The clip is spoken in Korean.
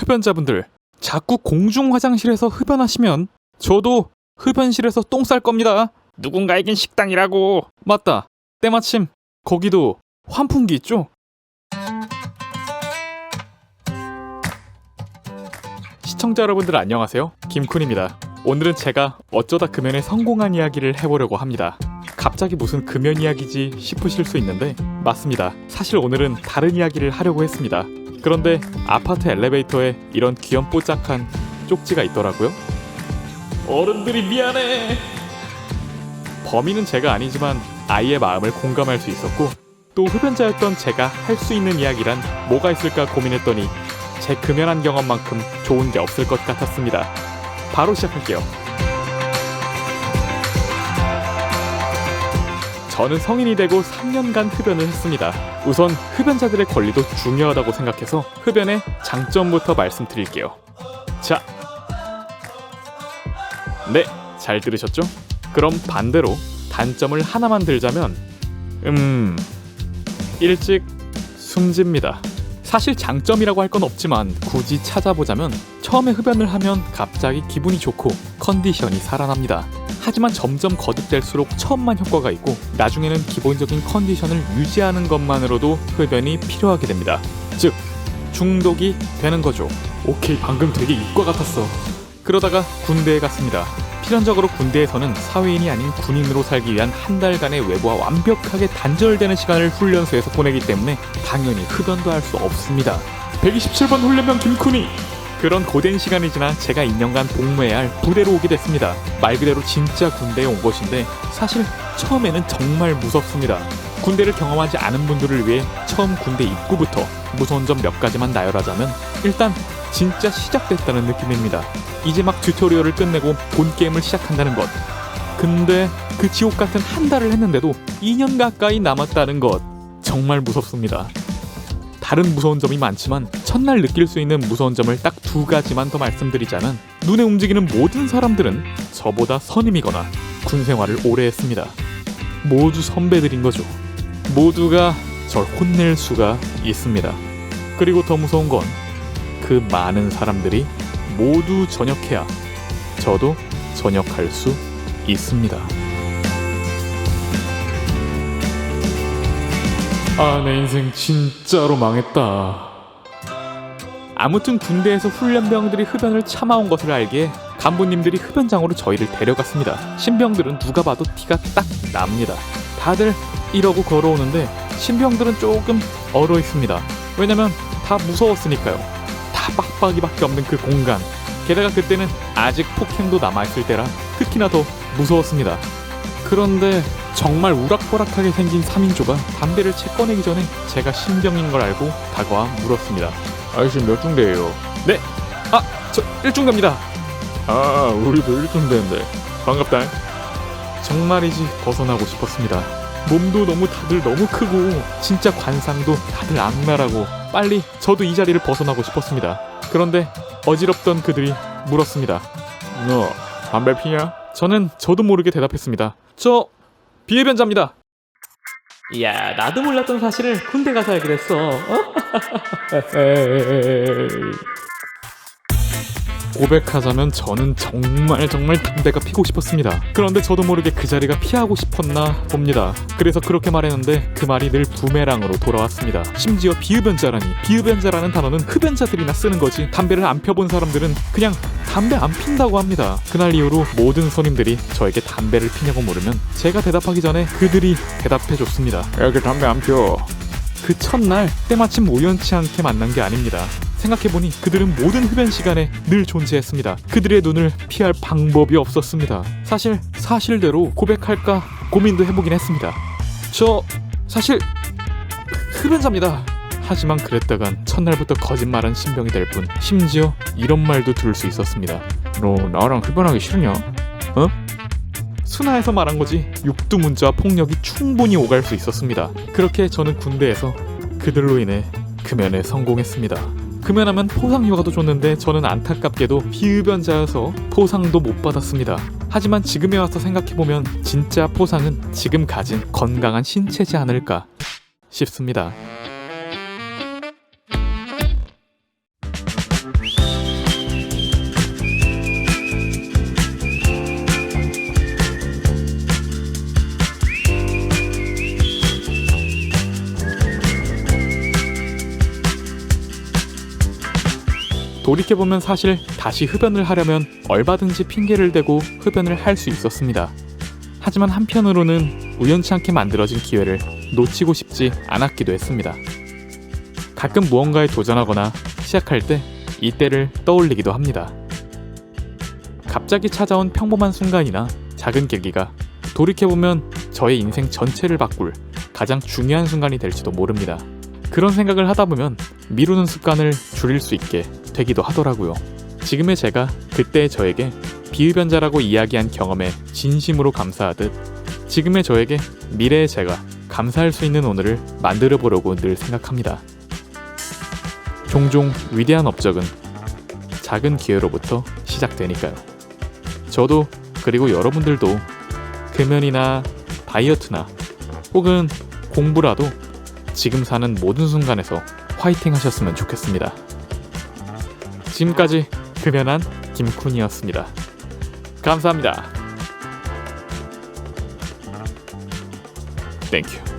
흡연자분들, 자꾸 공중 화장실에서 흡연하시면 저도 흡연실에서 똥 쌀 겁니다. 누군가에겐 식당이라고. 맞다. 때마침 거기도 환풍기 있죠? 시청자 여러분들 안녕하세요. 김쿤입니다. 오늘은 제가 어쩌다 금연에 성공한 이야기를 해보려고 합니다. 갑자기 무슨 금연 이야기지 싶으실 수 있는데 맞습니다. 사실 오늘은 다른 이야기를 하려고 했습니다. 그런데 아파트 엘리베이터에 이런 귀염뽀짝한 쪽지가 있더라고요. 어른들이 미안해. 범인은 제가 아니지만 아이의 마음을 공감할 수 있었고 또 흡연자였던 제가 할 수 있는 이야기란 뭐가 있을까 고민했더니 제 금연한 경험만큼 좋은 게 없을 것 같았습니다. 바로 시작할게요. 저는 성인이 되고 3년간 흡연을 했습니다. 우선 흡연자들의 권리도 중요하다고 생각해서 흡연의 장점부터 말씀드릴게요. 자, 네, 잘 들으셨죠? 그럼 반대로 단점을 하나만 들자면 일찍 숨집니다. 사실 장점이라고 할 건 없지만 굳이 찾아보자면 처음에 흡연을 하면 갑자기 기분이 좋고 컨디션이 살아납니다. 하지만 점점 거듭될수록 처음만 효과가 있고 나중에는 기본적인 컨디션을 유지하는 것만으로도 흡연이 필요하게 됩니다. 즉 중독이 되는 거죠. 오케이, 방금 되게 이과 같았어. 그러다가 군대에 갔습니다. 필연적으로 군대에서는 사회인이 아닌 군인으로 살기 위한 한 달간의 외부와 완벽하게 단절되는 시간을 훈련소에서 보내기 때문에 당연히 흡연도 할 수 없습니다. 127번 훈련병 김쿤이! 그런 고된 시간이 지나 제가 2년간 복무해야 할 부대로 오게 됐습니다. 말 그대로 진짜 군대에 온 것인데 사실 처음에는 정말 무섭습니다. 군대를 경험하지 않은 분들을 위해 처음 군대 입구부터 무서운 점 몇 가지만 나열하자면 일단 진짜 시작됐다는 느낌입니다. 이제 막 튜토리얼을 끝내고 본 게임을 시작한다는 것. 근데 그 지옥 같은 한 달을 했는데도 2년 가까이 남았다는 것. 정말 무섭습니다. 다른 무서운 점이 많지만 첫날 느낄 수 있는 무서운 점을 딱 2가지만 더 말씀드리자면 눈에 움직이는 모든 사람들은 저보다 선임이거나 군 생활을 오래 했습니다. 모두 선배들인 거죠. 모두가 절 혼낼 수가 있습니다. 그리고 더 무서운 건 그 많은 사람들이 모두 전역해야 저도 전역할 수 있습니다. 아, 내 인생 진짜로 망했다. 아무튼 군대에서 훈련병들이 흡연을 참아온 것을 알기에 간부님들이 흡연장으로 저희를 데려갔습니다. 신병들은 누가 봐도 티가 딱 납니다. 다들 이러고 걸어오는데 신병들은 조금 얼어 있습니다. 왜냐면 다 무서웠으니까요. 다 빡빡이밖에 없는 그 공간. 게다가 그때는 아직 폭행도 남아있을 때라 특히나 더 무서웠습니다. 그런데 정말 우락부락하게 생긴 3인조가 담배를 채 꺼내기 전에 제가 신병인 걸 알고 다가와 물었습니다. 아저씨 몇 중대예요? 네, 저 1중대입니다. 아, 우리도 1중대인데 반갑다. 정말이지 벗어나고 싶었습니다. 몸도 다들 너무 크고 진짜 관상도 다들 악랄하고 빨리 저도 이 자리를 벗어나고 싶었습니다. 그런데 어지럽던 그들이 물었습니다. 너 담배 피냐? 저는 저도 모르게 대답했습니다. 저 비흡연자입니다. 이야, 나도 몰랐던 사실을 군대 가서 알게 됐어. 고백하자면 저는 정말 담배가 피고 싶었습니다. 그런데 저도 모르게 그 자리가 피하고 싶었나 봅니다. 그래서 그렇게 말했는데 그 말이 늘 부메랑으로 돌아왔습니다. 심지어 비흡연자라니. 비흡연자라는 단어는 흡연자들이나 쓰는 거지 담배를 안 펴본 사람들은 그냥 담배 안 핀다고 합니다. 그날 이후로 모든 손님들이 저에게 담배를 피냐고 물으면 제가 대답하기 전에 그들이 대답해줬습니다. 여기 담배 안 펴. 그 첫날 때마침 우연치 않게 만난 게 아닙니다. 생각해보니 그들은 모든 흡연 시간에 늘 존재했습니다. 그들의 눈을 피할 방법이 없었습니다. 사실 사실대로 고백할까 고민도 해보긴 했습니다. 저 사실 흡연자입니다. 하지만 그랬다간 첫날부터 거짓말한 신병이 될 뿐 심지어 이런 말도 들을 수 있었습니다. 너 나랑 흡연하기 싫으냐? 어? 순화해서 말한 거지 육두문자와 폭력이 충분히 오갈 수 있었습니다. 그렇게 저는 군대에서 그들로 인해 금연에 성공했습니다. 금연하면 포상휴가도 줬는데 저는 안타깝게도 비흡연자여서 포상도 못 받았습니다. 하지만 지금에 와서 생각해보면 진짜 포상은 지금 가진 건강한 신체지 않을까 싶습니다. 돌이켜보면 사실 다시 흡연을 하려면 얼마든지 핑계를 대고 흡연을 할 수 있었습니다. 하지만 한편으로는 우연치 않게 만들어진 기회를 놓치고 싶지 않았기도 했습니다. 가끔 무언가에 도전하거나 시작할 때 이때를 떠올리기도 합니다. 갑자기 찾아온 평범한 순간이나 작은 계기가 돌이켜보면 저의 인생 전체를 바꿀 가장 중요한 순간이 될지도 모릅니다. 그런 생각을 하다 보면 미루는 습관을 줄일 수 있게 되기도 하더라고요. 지금의 제가 그때의 저에게 비흡연자라고 이야기한 경험에 진심으로 감사하듯 지금의 저에게 미래의 제가 감사할 수 있는 오늘을 만들어 보려고 늘 생각합니다. 종종 위대한 업적은 작은 기회로부터 시작되니까요. 저도 그리고 여러분들도 금연이나 다이어트나 혹은 공부라도 지금 사는 모든 순간에서 화이팅 하셨으면 좋겠습니다. 지금까지 금연한 김쿤이었습니다. 감사합니다. 땡큐.